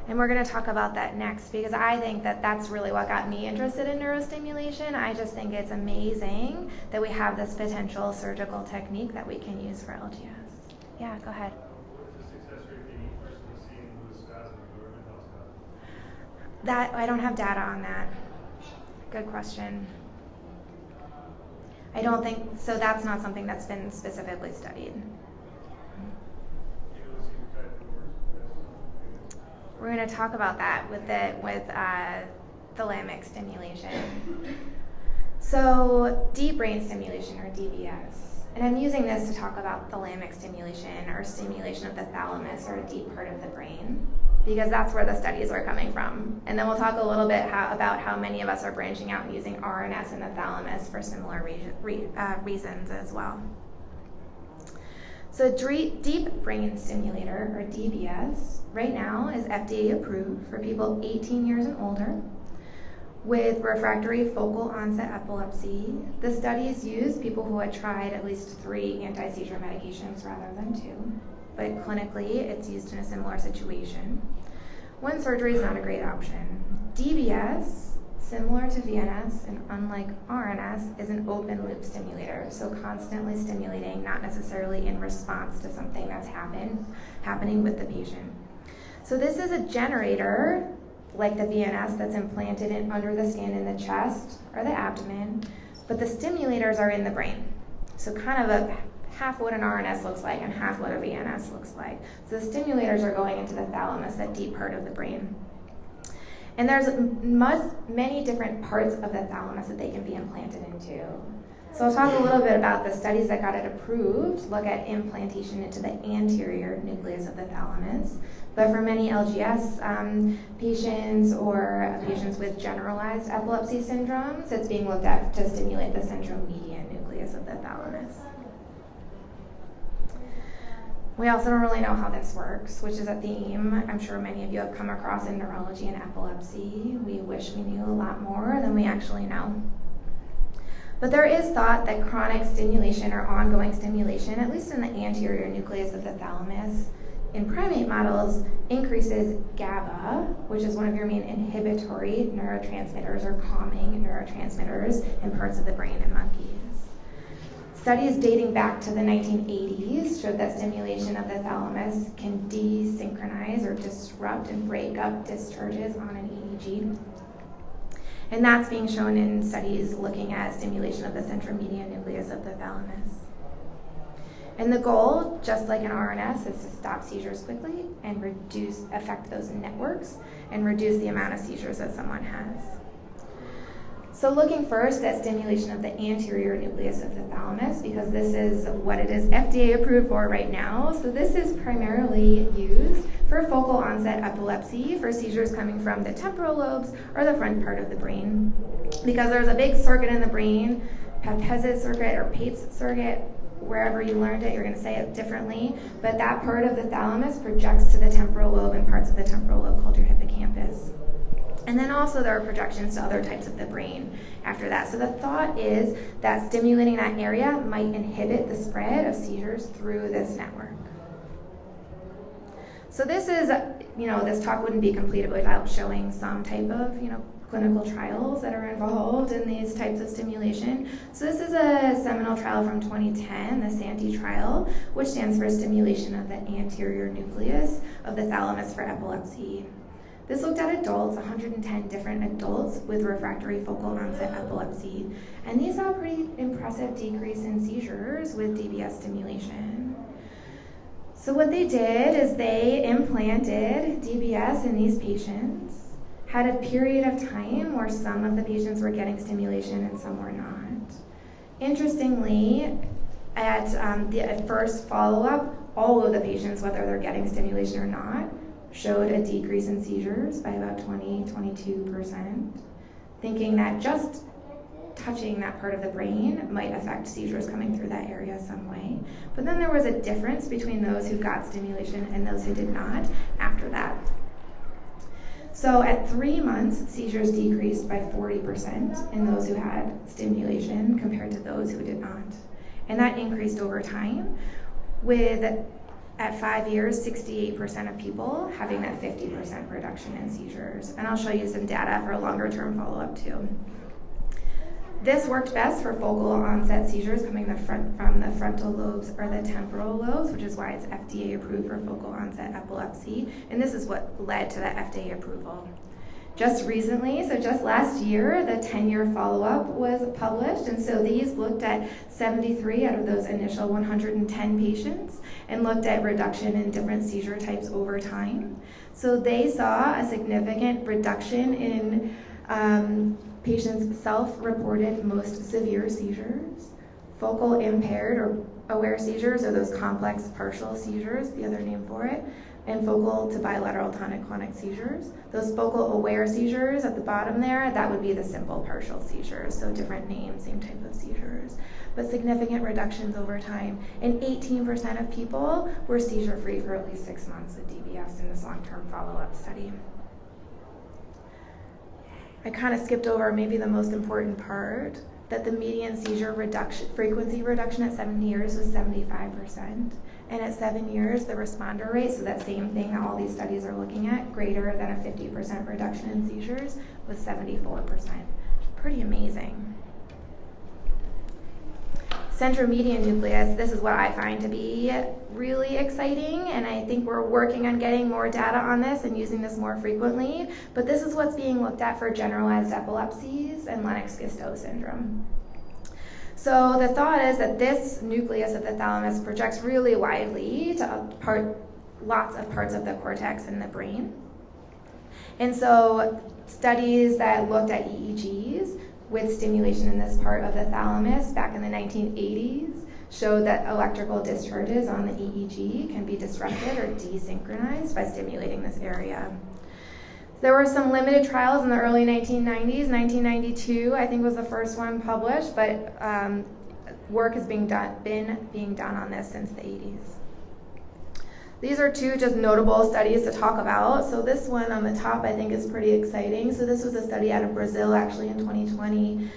And we're going to talk about that next, because I think that that's really what got me interested in neurostimulation. I just think it's amazing that we have this potential surgical technique that we can use for LGS. Yeah, go ahead. What is the success rate that each person is seeing with spasm or mental spasm? That I don't have data on that. Good question. I don't think, so that's not something that's been specifically studied. We're going to talk about that with thalamic stimulation. So deep brain stimulation, or DBS. And I'm using this to talk about thalamic stimulation, or stimulation of the thalamus, or a deep part of the brain, because that's where the studies are coming from. And then we'll talk a little bit about how many of us are branching out and using RNS in the thalamus for similar reasons as well. So deep brain stimulator, or DBS, right now is FDA approved for people 18 years and older with refractory focal onset epilepsy. The studies use people who had tried at least 3 anti-seizure medications rather than 2, but clinically it's used in a similar situation. When surgery is not a great option. DBS, similar to VNS and unlike RNS, is an open loop stimulator, so constantly stimulating, not necessarily in response to something that's happening with the patient. So this is a generator like the VNS that's implanted under the skin in the chest or the abdomen, but the stimulators are in the brain. So kind of half what an RNS looks like and half what a VNS looks like. So the stimulators are going into the thalamus, that deep part of the brain. And there's many different parts of the thalamus that they can be implanted into. So I'll talk a little bit about the studies that got it approved, look at implantation into the anterior nucleus of the thalamus. But for many LGS patients or patients with generalized epilepsy syndromes, it's being looked at to stimulate the centromedian nucleus of the thalamus. We also don't really know how this works, which is a theme I'm sure many of you have come across in neurology and epilepsy. We wish we knew a lot more than we actually know. But there is thought that chronic stimulation or ongoing stimulation, at least in the anterior nucleus of the thalamus, in primate models, increases GABA, which is one of your main inhibitory neurotransmitters or calming neurotransmitters in parts of the brain in monkeys. Studies dating back to the 1980s showed that stimulation of the thalamus can desynchronize or disrupt and break up discharges on an EEG. And that's being shown in studies looking at stimulation of the centromedian nucleus of the thalamus. And the goal, just like an RNS, is to stop seizures quickly and affect those networks and reduce the amount of seizures that someone has. So looking first at stimulation of the anterior nucleus of the thalamus, because this is what it is FDA approved for right now. So this is primarily used for focal onset epilepsy, for seizures coming from the temporal lobes or the front part of the brain. Because there's a big circuit in the brain, Papez circuit or Pates circuit, wherever you learned it, you're going to say it differently, but that part of the thalamus projects to the temporal lobe and parts of the temporal lobe called your hippocampus. And then also there are projections to other types of the brain after that. So the thought is that stimulating that area might inhibit the spread of seizures through this network. So this is, this talk wouldn't be completed without showing some type of, clinical trials that are involved in these types of stimulation. So this is a seminal trial from 2010, the SANTI trial, which stands for stimulation of the anterior nucleus of the thalamus for epilepsy. This looked at adults, 110 different adults with refractory focal onset epilepsy, and these saw a pretty impressive decrease in seizures with DBS stimulation. So what they did is they implanted DBS in these patients, had a period of time where some of the patients were getting stimulation and some were not. Interestingly, at first follow-up, all of the patients, whether they're getting stimulation or not, showed a decrease in seizures by about 22%, thinking that just touching that part of the brain might affect seizures coming through that area some way. But then there was a difference between those who got stimulation and those who did not after that. So at 3 months, seizures decreased by 40% in those who had stimulation compared to those who did not. And that increased over time, with at 5 years, 68% of people having that 50% reduction in seizures. And I'll show you some data for a longer term follow-up too. This worked best for focal onset seizures coming from the frontal lobes or the temporal lobes, which is why it's FDA approved for focal onset epilepsy. And this is what led to the FDA approval. Just recently, so just last year, the 10-year follow-up was published, and so these looked at 73 out of those initial 110 patients and looked at reduction in different seizure types over time. So they saw a significant reduction in patients' self-reported most severe seizures, focal impaired or aware seizures, or those complex partial seizures, the other name for it, and focal to bilateral tonic-clonic seizures. Those focal aware seizures at the bottom there, that would be the simple partial seizures, so different names, same type of seizures. But significant reductions over time. And 18% of people were seizure-free for at least 6 months with DBS in this long-term follow-up study. I kind of skipped over maybe the most important part, that the median seizure frequency reduction at 7 years was 75%. And at 7 years, the responder rate, so that same thing that all these studies are looking at, greater than a 50% reduction in seizures, was 74%. Pretty amazing. Central median nucleus, this is what I find to be really exciting, and I think we're working on getting more data on this and using this more frequently, but this is what's being looked at for generalized epilepsies and Lennox-Gastaut syndrome. So the thought is that this nucleus of the thalamus projects really widely to lots of parts of the cortex in the brain. And so studies that looked at EEGs with stimulation in this part of the thalamus back in the 1980s showed that electrical discharges on the EEG can be disrupted or desynchronized by stimulating this area. There were some limited trials in the early 1990s. 1992, I think, was the first one published, but work has been being done on this since the 80s. These are two just notable studies to talk about. So this one on the top I think is pretty exciting. So this was a study out of Brazil actually in 2020.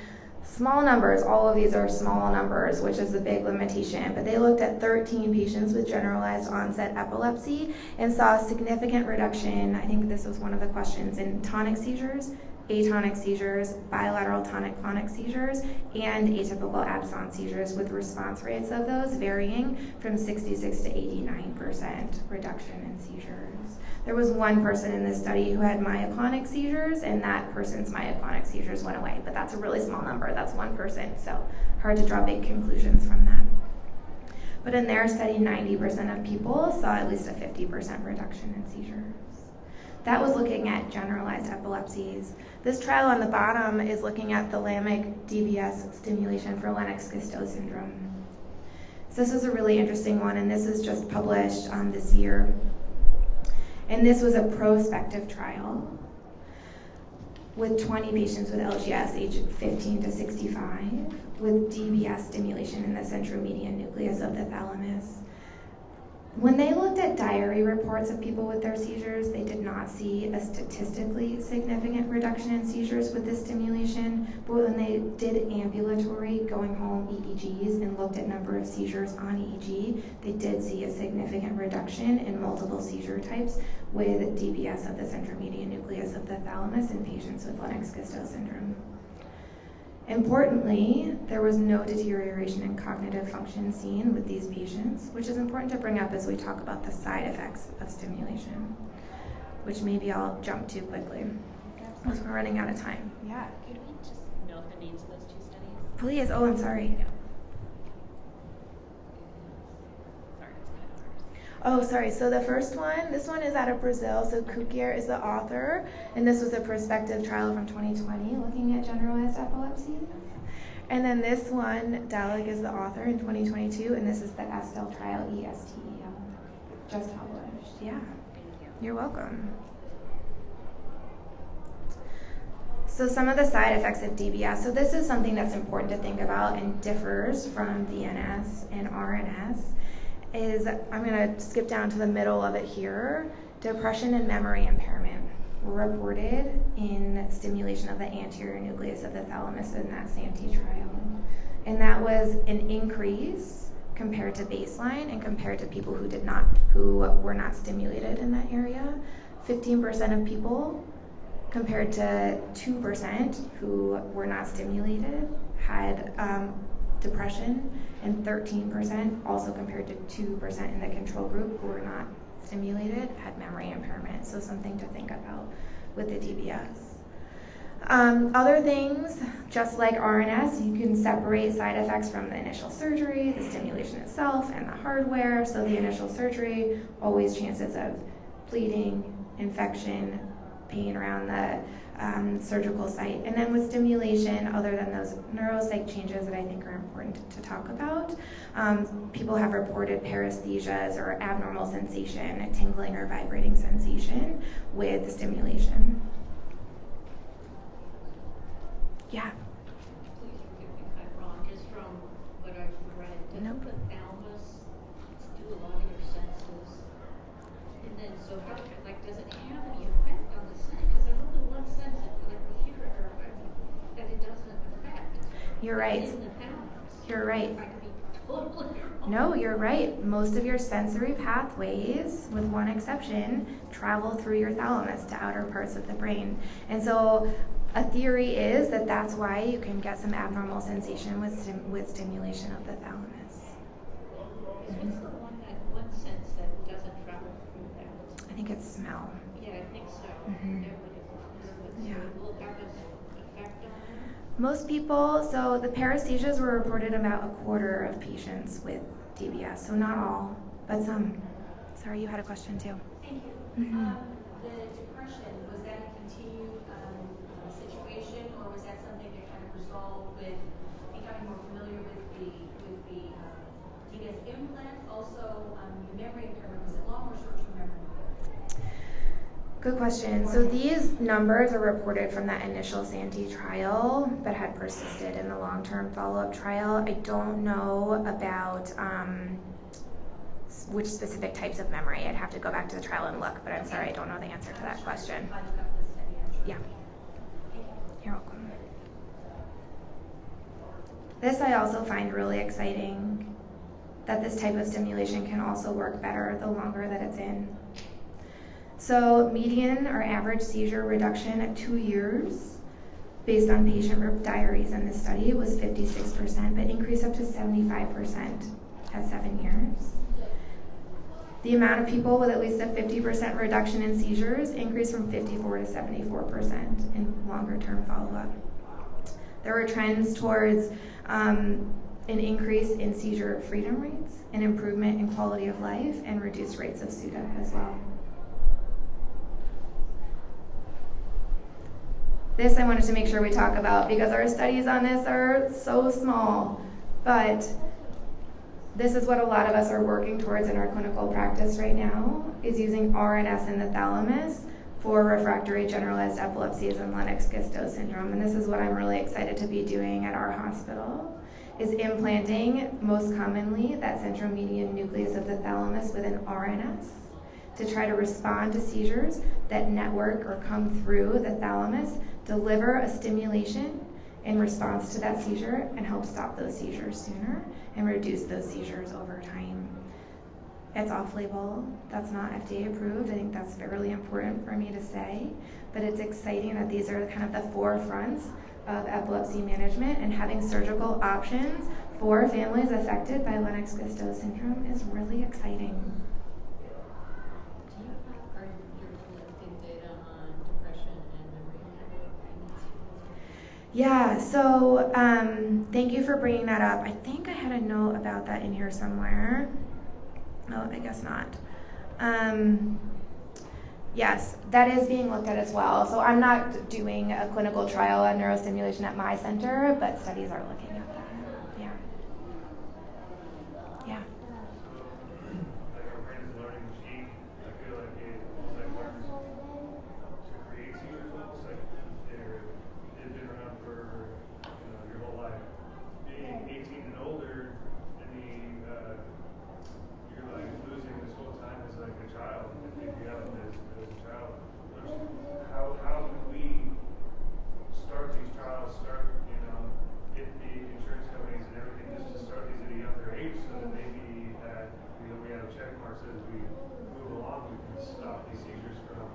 Small numbers, all of these are small numbers, which is a big limitation, but they looked at 13 patients with generalized onset epilepsy and saw a significant reduction, I think this was one of the questions, in tonic seizures, atonic seizures, bilateral tonic-clonic seizures, and atypical absence seizures, with response rates of those varying from 66 to 89% reduction in seizures. There was one person in this study who had myoclonic seizures, and that person's myoclonic seizures went away, but that's a really small number. That's 1%, so hard to draw big conclusions from that. But in their study, 90% of people saw at least a 50% reduction in seizures. That was looking at generalized epilepsies. This trial on the bottom is looking at thalamic DBS stimulation for Lennox-Gastaut syndrome. So this is a really interesting one, and this is just published this year. And this was a prospective trial with 20 patients with LGS aged 15 to 65 with DBS stimulation in the centromedian nucleus of the thalamus. When they looked at diary reports of people with their seizures, they did not see a statistically significant reduction in seizures with this stimulation, but when they did ambulatory going home EEGs and looked at number of seizures on EEG, they did see a significant reduction in multiple seizure types with DBS of the centromedian nucleus of the thalamus in patients with Lennox-Gastaut syndrome. Importantly, there was no deterioration in cognitive function seen with these patients, which is important to bring up as we talk about the side effects of stimulation, which maybe I'll jump to quickly because we're running out of time. Yeah. Could we just note the names of those two studies? Please. Oh, I'm sorry. Yeah. Sorry, it's kind of hard. Oh, sorry. So the first one, this one is out of Brazil. So Kukier is the author, and this was a prospective trial from 2020 looking at generalized epilepsy. And then this one, Dalig is the author in 2022, and this is the ESTEL trial, ESTEL, just published. Yeah. Thank you. You're welcome. So some of the side effects of DBS. So this is something that's important to think about and differs from VNS and RNS. Is I'm going to skip down to the middle of it here. Depression and memory impairment were reported in stimulation of the anterior nucleus of the thalamus in that Santee trial. And that was an increase compared to baseline and compared to people who were not stimulated in that area. 15% of people compared to 2% who were not stimulated had depression, and 13%, also compared to 2% in the control group who were not stimulated, had memory impairment. So something to think about with the DBS. Other things, just like RNS, you can separate side effects from the initial surgery, the stimulation itself, and the hardware. So the initial surgery, always chances of bleeding, infection, pain around the surgical site. And then with stimulation, other than those neuropsych changes that I think are important to talk about, people have reported paresthesias or abnormal sensation, a tingling or vibrating sensation with the stimulation. Yeah. Please forgive me if I'm wrong, just from what I've read, doesn't the thalamus do a lot of your senses? And then, so how, like, does it have any effect on the sense? Because there's only one sense that the computer, that it doesn't affect. You're right. In the thalamus. You're right. I could be totally wrong. No, you're right. Most of your sensory pathways, with one exception, travel through your thalamus to outer parts of the brain. And so a theory is that that's why you can get some abnormal sensation with stimulation of the thalamus. What's the one sense that doesn't travel through that? I think it's smell. Yeah, I think so. Mhm. Yeah. Will it have an effect on that? Most people, so the paresthesias were reported about a quarter of patients with DBS, so not all, but some. Sorry, you had a question too. Thank you. Mhm. The depression, was that a continued situation, or was that something that kind of resolved with becoming more familiar with the DBS implant? Also, the memory impairment, was it long or short-term memory? Good question. So these numbers are reported from that initial Santee trial but had persisted in the long-term follow-up trial. I don't know about which specific types of memory. I'd have to go back to the trial and look, but I'm sorry, I don't know the answer to that question. Yeah. You're welcome. This I also find really exciting, that this type of stimulation can also work better the longer that it's in. So median or average seizure reduction at 2 years, based on patient diaries in this study, was 56%, but increased up to 75% at 7 years. The amount of people with at least a 50% reduction in seizures increased from 54 to 74% in longer-term follow-up. There were trends towards an increase in seizure freedom rates, an improvement in quality of life, and reduced rates of SUDA as well. This I wanted to make sure we talk about because our studies on this are so small, but this is what a lot of us are working towards in our clinical practice right now, is using RNS in the thalamus for refractory generalized epilepsies and Lennox-Gastaut syndrome. And this is what I'm really excited to be doing at our hospital, is implanting most commonly that central median nucleus of the thalamus with an RNS to try to respond to seizures that network or come through the thalamus, deliver a stimulation in response to that seizure, and help stop those seizures sooner and reduce those seizures over time. It's off-label. That's not FDA approved. I think that's fairly important for me to say. But it's exciting that these are kind of the forefronts of epilepsy management, and having surgical options for families affected by Lennox-Gastaut syndrome is really exciting. Do you have, are you collecting data on depression and memory impairment? Yeah, so thank you for bringing that up. I think I had a note about that in here somewhere. Oh, I guess not. Yes, that is being looked at as well. So I'm not doing a clinical trial on neurostimulation at my center, but studies are looking at that. Yeah. Yeah. Like our brain is a learning machine. I feel like it learns to create seizures almost like they've been around for your whole life. Being 18 and older, you're like losing this whole time as like a child. If you haven't as a child, how can we start these trials? Get the insurance companies and everything just to start these at a younger age, so that maybe we have a check mark as we move along, we can stop these seizures from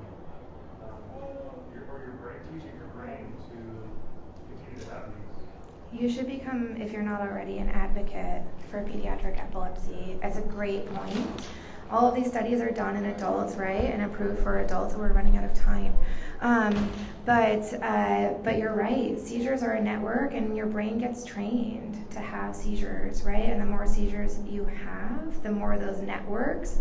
your brain, teaching your brain to continue to have these. You should become, if you're not already, an advocate for pediatric epilepsy. It's a great point. All of these studies are done in adults, right, and approved for adults, so we're running out of time. But you're right. Seizures are a network, and your brain gets trained to have seizures, right? And the more seizures you have, the more those networks,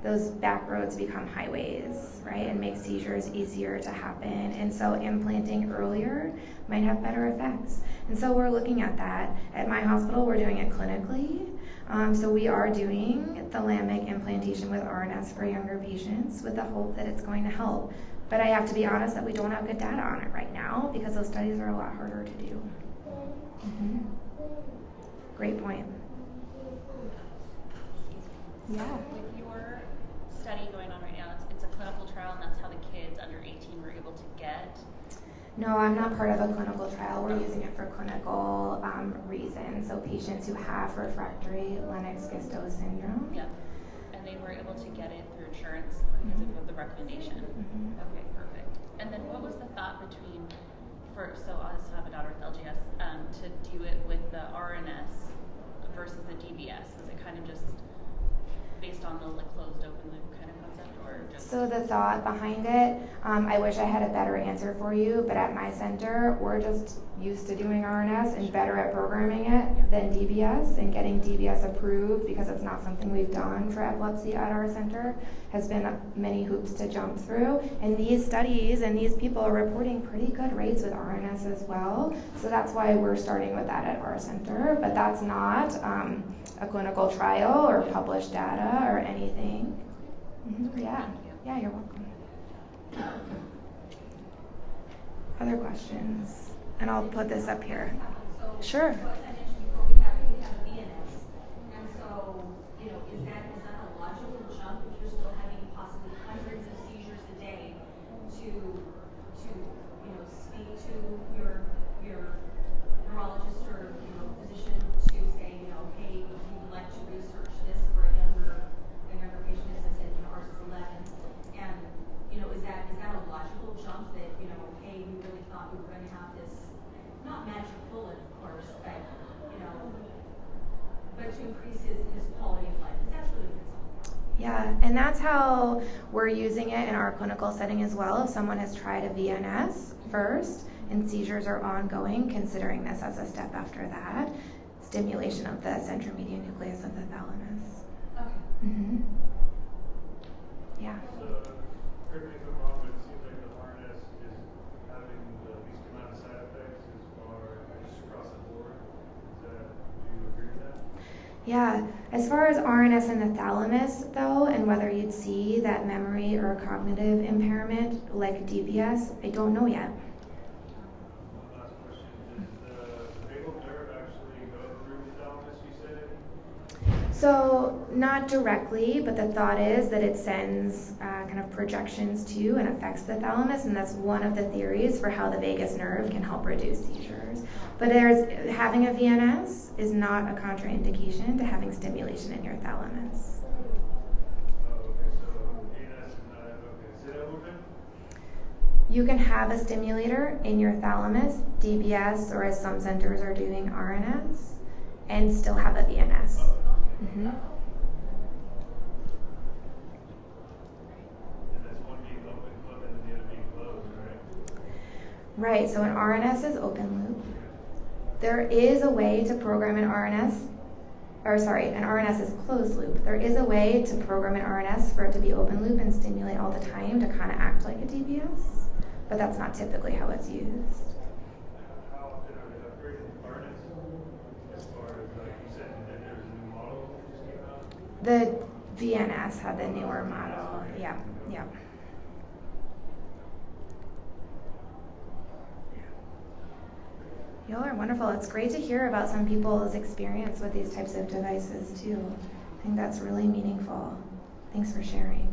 those back roads become highways, right? And make seizures easier to happen. And so implanting earlier might have better effects. And so we're looking at that. At my hospital, we're doing it clinically. So we are doing the lambic implantation with RNS for younger patients with the hope that it's going to help. But I have to be honest that we don't have good data on it right now because those studies are a lot harder to do. Mm-hmm. Great point. Yeah. With your study going on right now, it's a clinical trial, and that's how the kids under 18 were able to get. No, I'm not part of a clinical trial. We're using it for clinical reasons. So patients who have refractory Lennox-Gastaut syndrome. Yeah. And they were able to get it through insurance because of the recommendation. Mm-hmm. Okay, perfect. And then what was the thought between, so I also have a daughter with LGS, to do it with the RNS versus the DBS? Was it kind of just based on the closed open loop kind of concept, or just? So the thought behind it, I wish I had a better answer for you, but at my center, we're just used to doing RNS and better at programming it than DBS, and getting DBS approved because it's not something we've done for epilepsy at our center has been many hoops to jump through. And these studies and these people are reporting pretty good rates with RNS as well. So that's why we're starting with that at our center, but that's not a clinical trial or published data or anything. Mm-hmm. Yeah, you're welcome. Other questions? And I'll put this up here. Sure. So as I mentioned before, we have a VNS, and so is that a logical jump if you're still having possibly hundreds of seizures a day to speak to your neurologist or physician to say hey, would you like to research this for a younger patient? As I said, ours is 11, and is that a logical jump that hey, we really thought we were going to have this, not magic bullet, of course, but to increase his quality of life, because that's really what it's all about. Yeah, and that's how we're using it in our clinical setting as well. If someone has tried a VNS first and seizures are ongoing, considering this as a step after that, stimulation of the centromedian nucleus of the thalamus. Okay. Mm-hmm. Yeah. So, correct me if I'm wrong, but it seems like the RNS is having the least amount of side effects as far as just across the board. Do you agree with that? Yeah, as far as RNS in the thalamus, though, and whether you'd see that memory or cognitive impairment like DBS, I don't know yet. One last question. Does the vagal nerve actually go through the thalamus, you said? So, not directly, but the thought is that it sends kind of projections to and affects the thalamus, and that's one of the theories for how the vagus nerve can help reduce seizures. But having a VNS is not a contraindication to having stimulation in your thalamus. Oh, okay, so VNS is not, okay, say that a little bit? You can have a stimulator in your thalamus, DBS, or as some centers are doing, RNS, and still have a VNS. Mm-hmm. And that's one being open loop and the other being closed, right? Right, so an RNS is open loop. There is a way to program an RNS is closed loop. There is a way to program an RNS for it to be open loop and stimulate all the time to kind of act like a DBS, but that's not typically how it's used. How often are they upgrading RNS? As far as, like you said, that there's a new model that just came out? The VNS had the newer model. Yeah. Y'all are wonderful. It's great to hear about some people's experience with these types of devices too. I think that's really meaningful. Thanks for sharing.